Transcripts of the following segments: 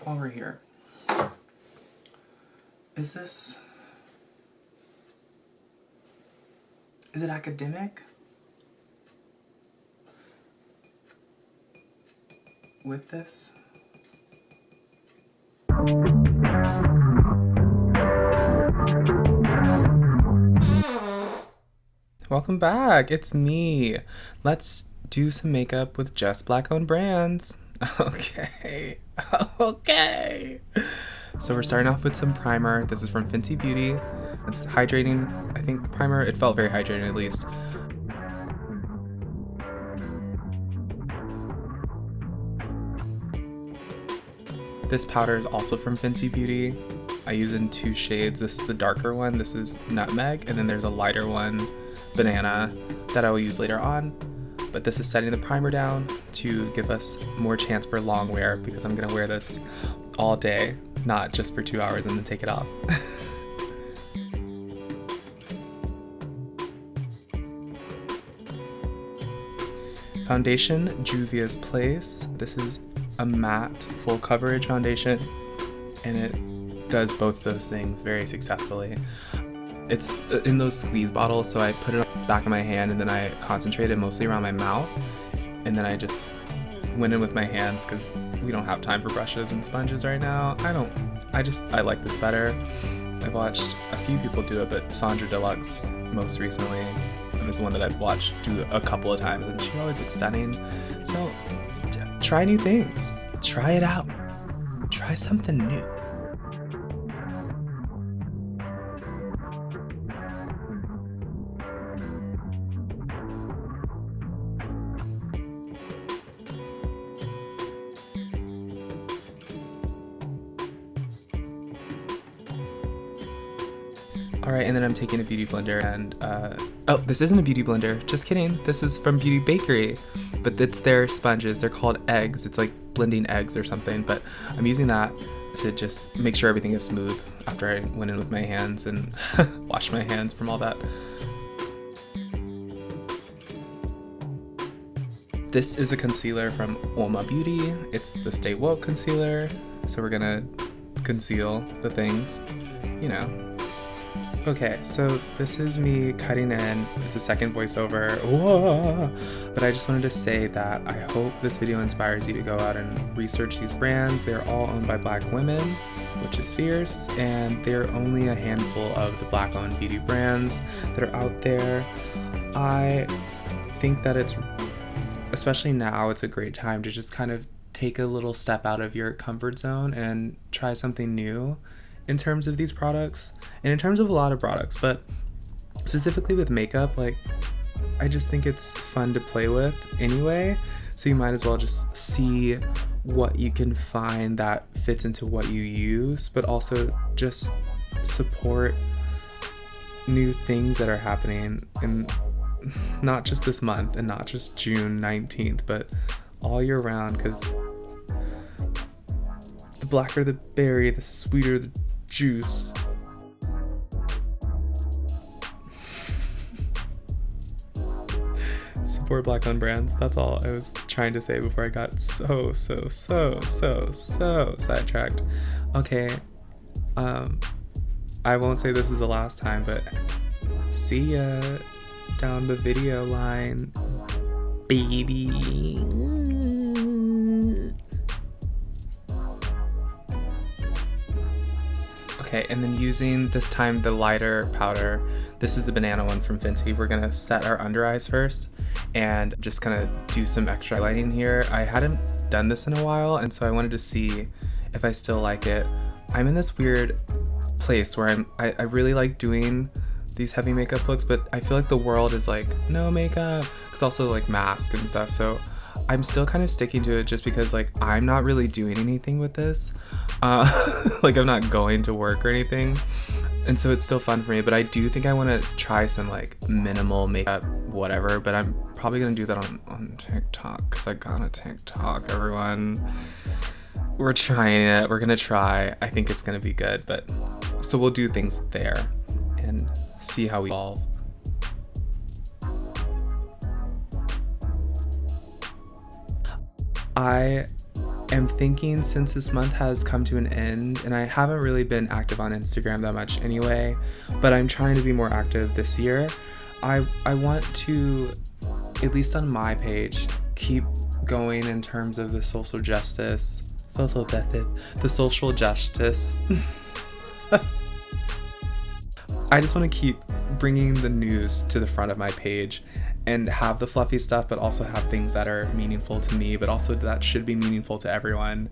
while we're here. Is it academic? With this? Welcome back, it's me. Let's do some makeup with just Black-owned brands. Okay. So we're starting off with some primer. This is from Fenty Beauty. It's hydrating, I think, primer. It felt very hydrating at least. This powder is also from Fenty Beauty. I use in 2 shades. This is the darker one. This is Nutmeg, and then there's a lighter one, Banana, that I will use later on. But this is setting the primer down to give us more chance for long wear, because I'm gonna wear this all day, not just for 2 hours and then take it off. Foundation, JUVIA'S Place. This is a matte full coverage foundation, and it does both those things very successfully. It's in those squeeze bottles, so I put it on the back of my hand and then I concentrate it mostly around my mouth, and then I just went in with my hands because we don't have time for brushes and sponges right now. I like this better. I've watched a few people do it, but Sandra Deluxe most recently is one that I've watched do a couple of times, and she always looks stunning. So try new things. Try it out. Try something new. Alright, and then I'm taking a beauty blender and, oh, this isn't a beauty blender, just kidding. This is from BAKERIE, but it's their sponges. They're called eggs. It's like blending eggs or something, but I'm using that to just make sure everything is smooth after I went in with my hands and washed my hands from all that. This is a concealer from Oma Beauty. It's the Stay Woke concealer, so we're gonna conceal the things, you know. Okay, so this is me cutting in. It's a second voiceover. Whoa! But I just wanted to say that I hope this video inspires you to go out and research these brands. They're all owned by Black women, which is fierce, and they're only a handful of the Black-owned beauty brands that are out there. I think that especially now, it's a great time to just kind of take a little step out of your comfort zone and try something new in terms of these products, and in terms of a lot of products, but specifically with makeup, like, I just think it's fun to play with anyway, so you might as well just see what you can find that fits into what you use, but also just support new things that are happening, and not just this month and not just June 19th, but all year round, because the blacker the berry, the sweeter the juice. Support Black-owned brands. That's all I was trying to say before I got so sidetracked. Okay, I won't say this is the last time, but see ya down the video line, baby. Okay, and then using this time the lighter powder, this is the banana one from Fenty. We're gonna set our under eyes first and just gonna do some extra lighting here. I hadn't done this in a while, and so I wanted to see if I still like it. I'm in this weird place where I really like doing these heavy makeup looks, but I feel like the world is like, no makeup, because also like mask and stuff, so I'm still kind of sticking to it just because like I'm not really doing anything with this. Like I'm not going to work or anything, and so it's still fun for me, but I do think I want to try some like minimal makeup whatever, but I'm probably gonna do that on TikTok, because I got a TikTok, everyone. We're trying it, we're gonna try. I think it's gonna be good, but so we'll do things there and see how we evolve. I am thinking, since this month has come to an end, and I haven't really been active on Instagram that much anyway, but I'm trying to be more active this year, I want to, at least on my page, keep going in terms of the social justice. The social justice. I just want to keep bringing the news to the front of my page and have the fluffy stuff, but also have things that are meaningful to me, but also that should be meaningful to everyone.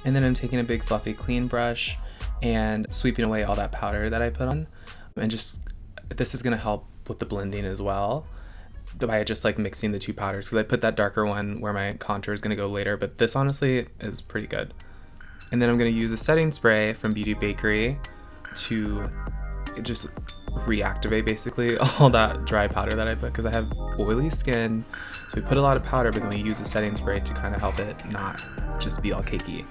And then I'm taking a big fluffy clean brush and sweeping away all that powder that I put on. And just, this is gonna help with the blending as well, by just like mixing the two powders, because I put that darker one where my contour is going to go later, but this honestly is pretty good. And then I'm going to use a setting spray from BAKERIE to just reactivate basically all that dry powder that I put, because I have oily skin, so we put a lot of powder, but then we use a setting spray to kind of help it not just be all cakey.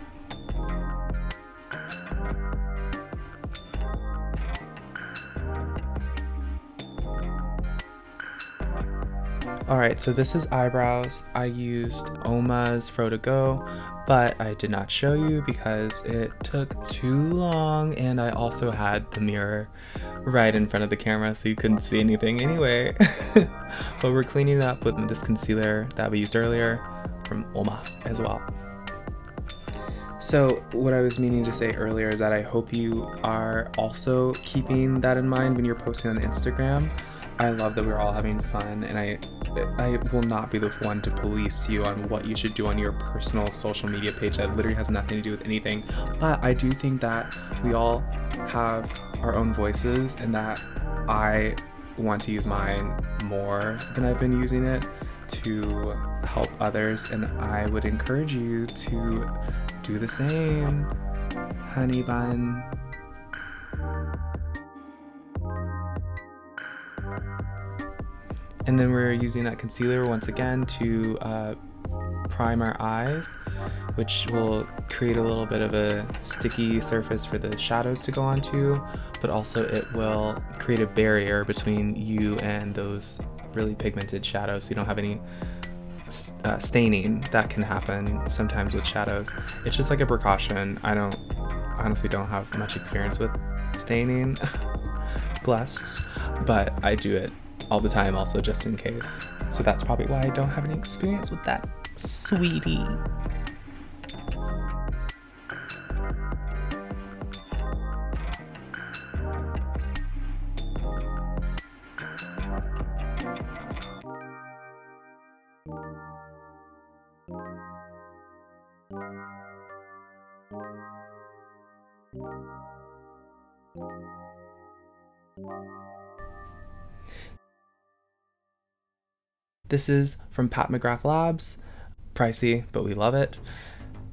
Alright, so this is eyebrows. I used Oma's Fro to Go, but I did not show you because it took too long, and I also had the mirror right in front of the camera so you couldn't see anything anyway. But we're cleaning it up with this concealer that we used earlier from Oma as well. So what I was meaning to say earlier is that I hope you are also keeping that in mind when you're posting on Instagram. I love that we're all having fun, and I will not be the one to police you on what you should do on your personal social media page. That literally has nothing to do with anything. But I do think that we all have our own voices, and that I want to use mine more than I've been using it to help others, and I would encourage you to do the same, honey bun. And then we're using that concealer once again to prime our eyes, which will create a little bit of a sticky surface for the shadows to go onto, but also it will create a barrier between you and those really pigmented shadows, so you don't have any staining that can happen sometimes with shadows. It's just like a precaution. I honestly don't have much experience with staining, blessed, but I do it all the time also, just in case. So that's probably why I don't have any experience with that, sweetie. This is from Pat McGrath Labs. Pricey, but we love it.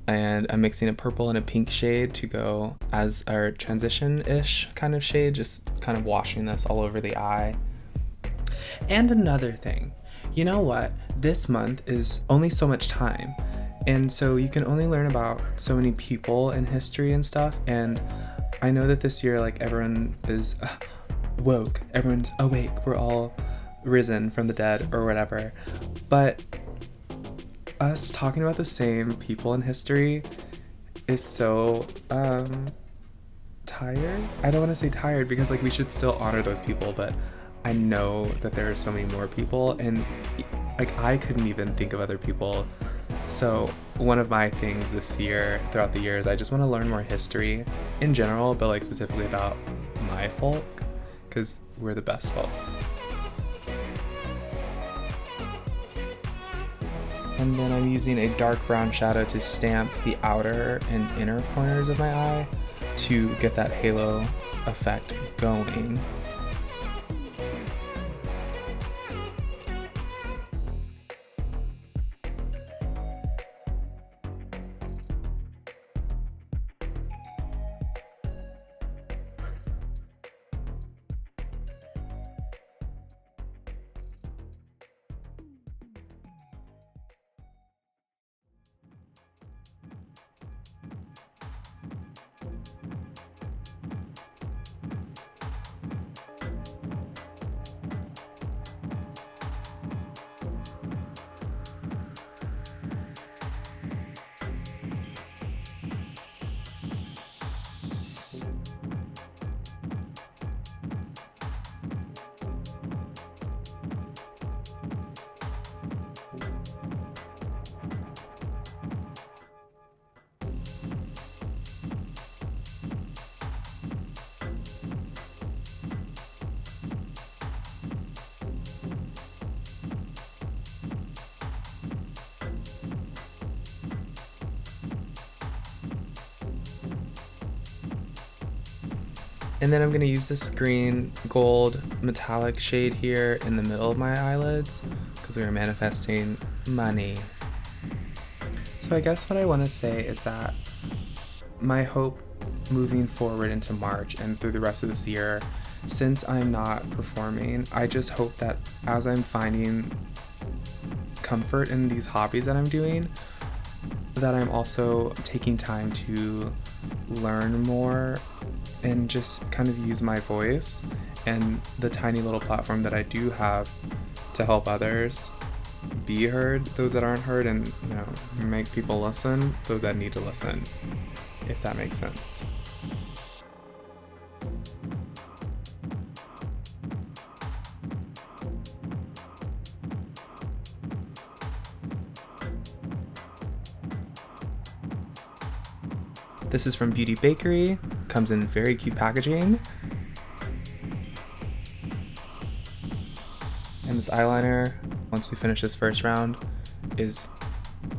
And I'm mixing a purple and a pink shade to go as our transition-ish kind of shade, just kind of washing this all over the eye. And another thing, you know what? This month is only so much time. And so you can only learn about so many people in history and stuff. And I know that this year, like, everyone is woke, everyone's awake, we're all risen from the dead or whatever, but us talking about the same people in history is so tired. I don't want to say tired, because like we should still honor those people, but I know that there are so many more people, and like I couldn't even think of other people. So one of my things this year, throughout the year, is I just want to learn more history in general, but like specifically about my folk, because we're the best folk. And then I'm using a dark brown shadow to stamp the outer and inner corners of my eye to get that halo effect going. And then I'm going to use this green gold metallic shade here in the middle of my eyelids because we are manifesting money. So I guess what I want to say is that my hope moving forward into March and through the rest of this year, since I'm not performing, I just hope that as I'm finding comfort in these hobbies that I'm doing, that I'm also taking time to learn more and just kind of use my voice and the tiny little platform that I do have to help others be heard, those that aren't heard, and make people listen, those that need to listen, if that makes sense. This is from BAKERIE, comes in very cute packaging. And this eyeliner, once we finish this first round, is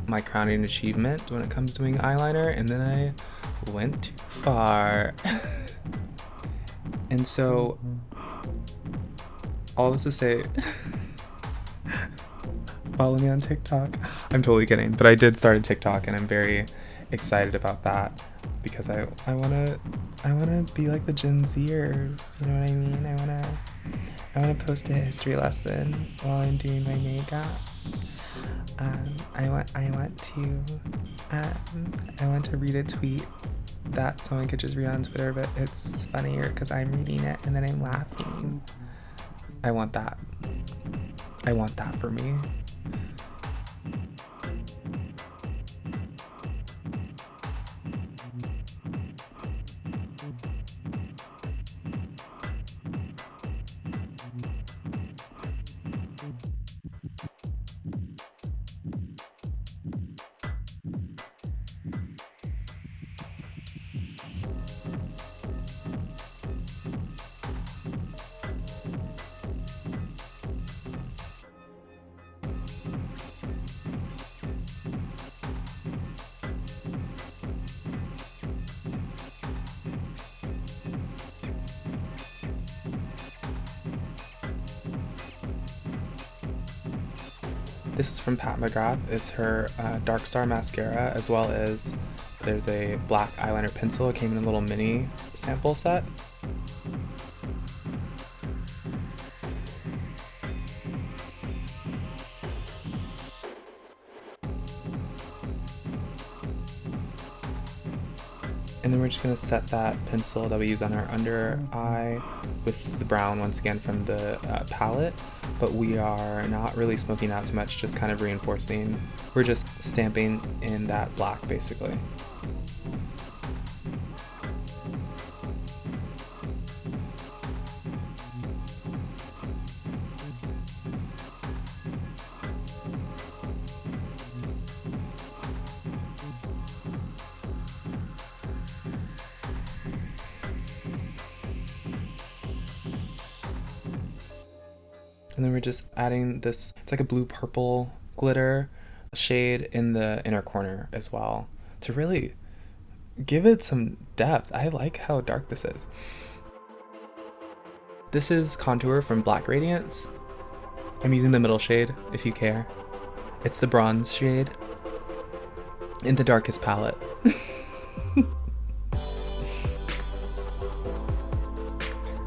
my crowning achievement when it comes to doing eyeliner, and then I went too far. And so, all this to say, follow me on TikTok. I'm totally kidding, but I did start a TikTok and I'm very excited about that. Because I wanna be like the Gen Zers, you know what I mean? I wanna post a history lesson while I'm doing my makeup. I want to read a tweet that someone could just read on Twitter, but it's funnier because I'm reading it and then I'm laughing. I want that. I want that for me. This is from MCGRATH. It's her Dark Star mascara, as well as there's a black eyeliner pencil. It came in a little mini sample set. And then we're just going to set that pencil that we use on our under eye with the brown once again from the palette, but we are not really smoking out too much, just kind of reinforcing. We're just stamping in that black basically. And then we're just adding this, it's like a blue purple glitter shade in the inner corner as well to really give it some depth. I like how dark this is. This is contour from Black Radiance. I'm using the middle shade if you care. It's the bronze shade in the darkest palette.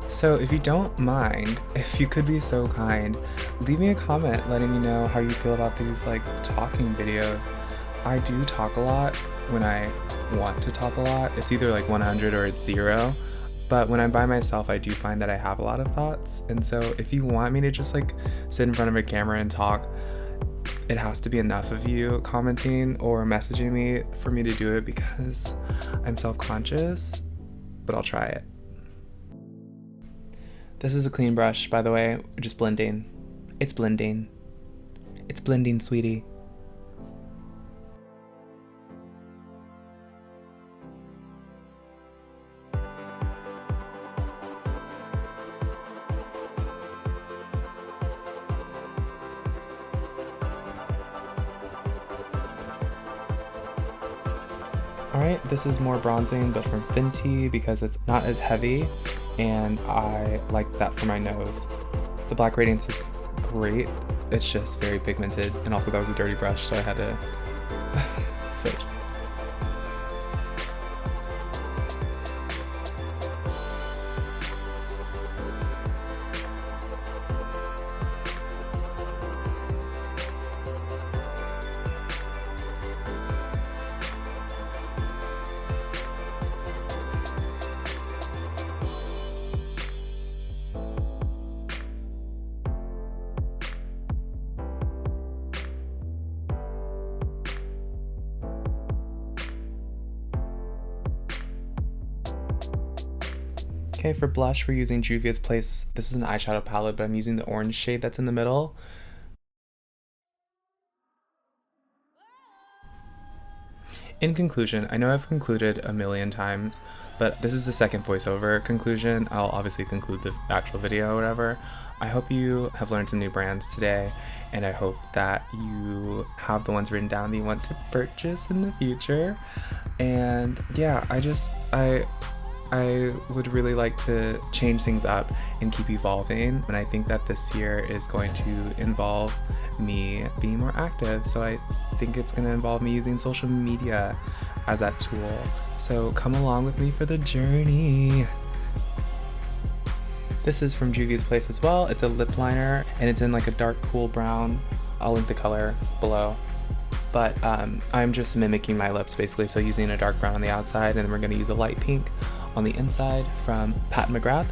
So if you don't mind, if you could be so kind, leave me a comment letting me know how you feel about these like talking videos. I do talk a lot when I want to talk a lot. It's either like 100 or it's 0. But when I'm by myself, I do find that I have a lot of thoughts. And so if you want me to just like sit in front of a camera and talk, it has to be enough of you commenting or messaging me for me to do it, because I'm self-conscious, but I'll try it. This is a clean brush, by the way, just blending. It's blending. It's blending, sweetie. Alright, this is more bronzing, but from Fenty because it's not as heavy and I like that for my nose. The black Radiance is great, it's just very pigmented, and also that was a dirty brush, so I had to switch. Okay, for blush, we're using JUVIA'S Place. This is an eyeshadow palette, but I'm using the orange shade that's in the middle. In conclusion, I know I've concluded a million times, but this is the second voiceover conclusion. I'll obviously conclude the actual video or whatever. I hope you have learned some new brands today, and I hope that you have the ones written down that you want to purchase in the future. And yeah, I would really like to change things up and keep evolving, and I think that this year is going to involve me being more active, so I think it's going to involve me using social media as that tool. So come along with me for the journey. This is from JUVIA'S Place as well. It's a lip liner, and it's in like a dark cool brown. I'll link the color below. But I'm just mimicking my lips basically, so using a dark brown on the outside, and then we're going to use a light pink on the inside from MCGRATH.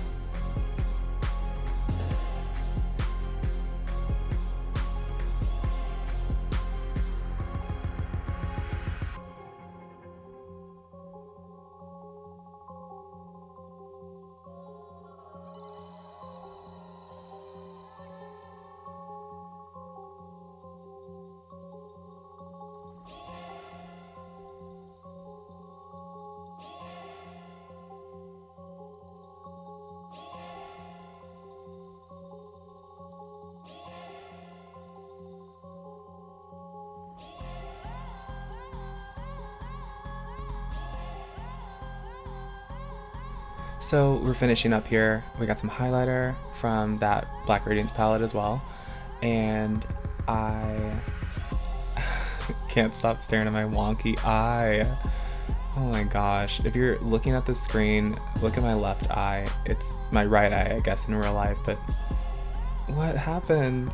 So we're finishing up here. We got some highlighter from that Black Radiance palette as well. And I can't stop staring at my wonky eye. Oh my gosh. If you're looking at the screen, look at my left eye. It's my right eye, I guess, in real life, but what happened?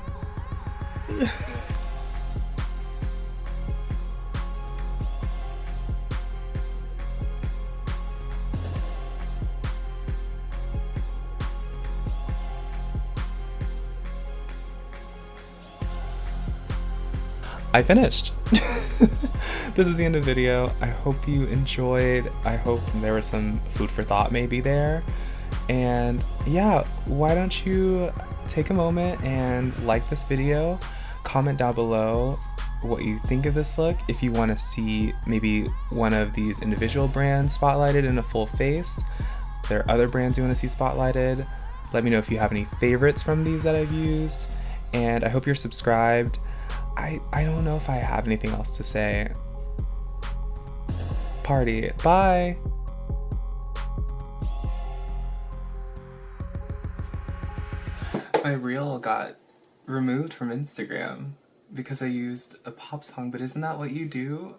I finished. This is the end of the video. I hope you enjoyed. I hope there was some food for thought maybe there. And yeah, why don't you take a moment and like this video, comment down below what you think of this look. If you want to see maybe one of these individual brands spotlighted in a full face, there are other brands you want to see spotlighted. Let me know if you have any favorites from these that I've used, and I hope you're subscribed. I don't know if I have anything else to say. Party. Bye! My reel got removed from Instagram because I used a pop song, but isn't that what you do?